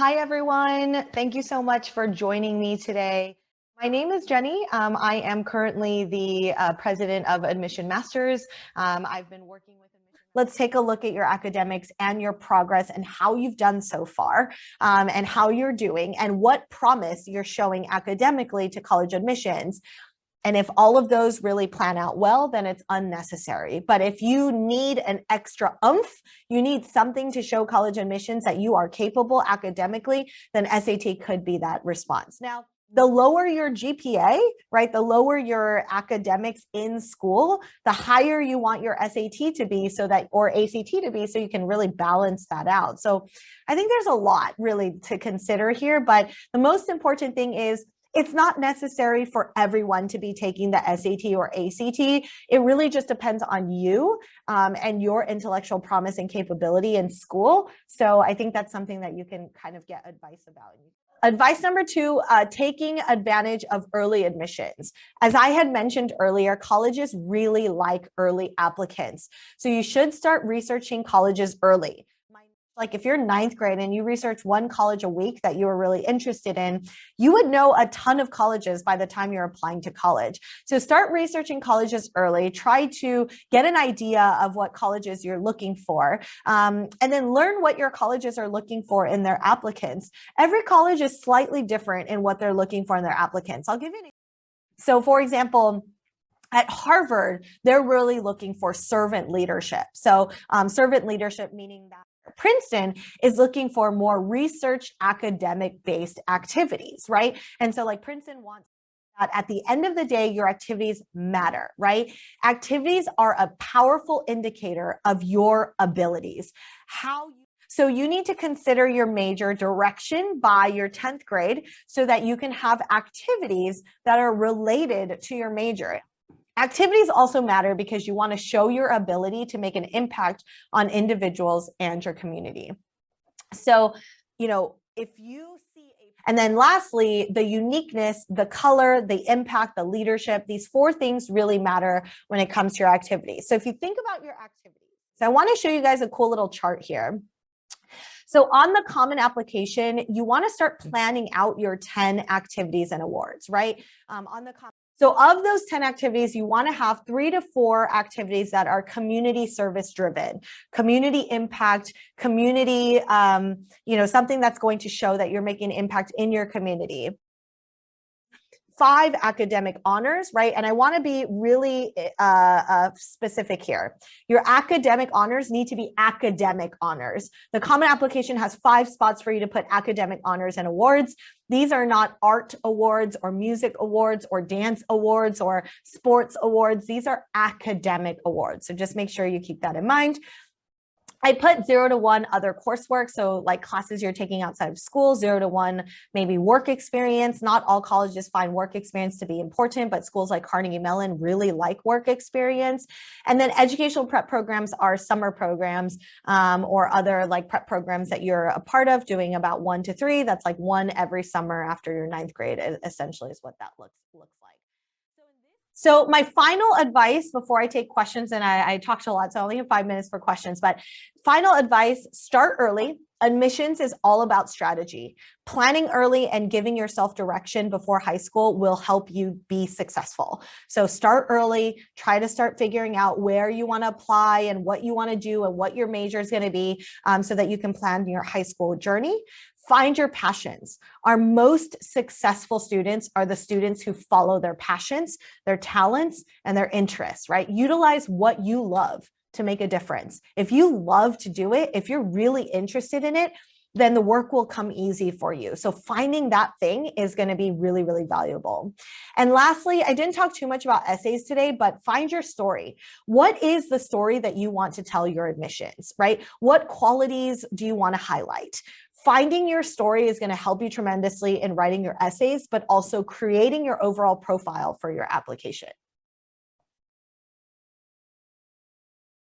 Hi, everyone. Thank you so much for joining me today. My name is Jenny. I am currently the president of Admission Masters. I've been working with Admission. Let's take a look at your academics and your progress and how you've done so far, and how you're doing and what promise you're showing academically to college admissions. And if all of those really plan out well, then it's unnecessary. But if you need an extra oomph, you need something to show college admissions that you are capable academically, then SAT could be that response. Now, the lower your GPA, right, the lower your academics in school, the higher you want your SAT to be or ACT to be, so you can really balance that out. So I think there's a lot really to consider here, but the most important thing is it's not necessary for everyone to be taking the SAT or ACT. It really just depends on you and your intellectual promise and capability in school. So I think that's something that you can kind of get advice about. Advice number 2, taking advantage of early admissions. As I had mentioned earlier, colleges really like early applicants. So you should start researching colleges early. Like if you're 9th grade and you research one college a week that you were really interested in, you would know a ton of colleges by the time you're applying to college. So start researching colleges early, try to get an idea of what colleges you're looking for, and then learn what your colleges are looking for in their applicants. Every college is slightly different in what they're looking for in their applicants. I'll give you an example. So for example, at Harvard, they're really looking for servant leadership. So servant leadership meaning that Princeton is looking for more research academic based activities, right? And so like Princeton wants that at the end of the day, your activities matter, right? Activities are a powerful indicator of your abilities. So you need to consider your major direction by your 10th grade so that you can have activities that are related to your major. Activities also matter because you want to show your ability to make an impact on individuals and your community. So, if you see, and then lastly, the uniqueness, the color, the impact, the leadership, these 4 things really matter when it comes to your activities. So if you think about your activities, so I want to show you guys a cool little chart here. So on the Common Application, you want to start planning out your 10 activities and awards, right? So of those 10 activities, you want to have 3 to 4 activities that are community service driven, community impact, community, something that's going to show that you're making an impact in your community. 5 academic honors, right? And I want to be really specific here. Your academic honors need to be academic honors. The Common Application has 5 spots for you to put academic honors and awards. These are not art awards or music awards or dance awards or sports awards. These are academic awards. So just make sure you keep that in mind. I put 0 to 1 other coursework. So like classes you're taking outside of school, 0 to 1, maybe work experience. Not all colleges find work experience to be important, but schools like Carnegie Mellon really like work experience. And then educational prep programs are summer programs or other like prep programs that you're a part of, doing about 1 to 3. That's like 1 every summer after your 9th grade, essentially is what that looks like. So my final advice before I take questions, and I talked a lot, so I only have 5 minutes for questions, but final advice, start early. Admissions is all about strategy. Planning early and giving yourself direction before high school will help you be successful. So start early, try to start figuring out where you want to apply and what you want to do and what your major is going to be so that you can plan your high school journey. Find your passions. Our most successful students are the students who follow their passions, their talents, and their interests, right? Utilize what you love to make a difference. If you love to do it, if you're really interested in it, then the work will come easy for you. So finding that thing is going to be really, really valuable. And lastly, I didn't talk too much about essays today, but find your story. What is the story that you want to tell your admissions, right? What qualities do you want to highlight? Finding your story is going to help you tremendously in writing your essays, but also creating your overall profile for your application.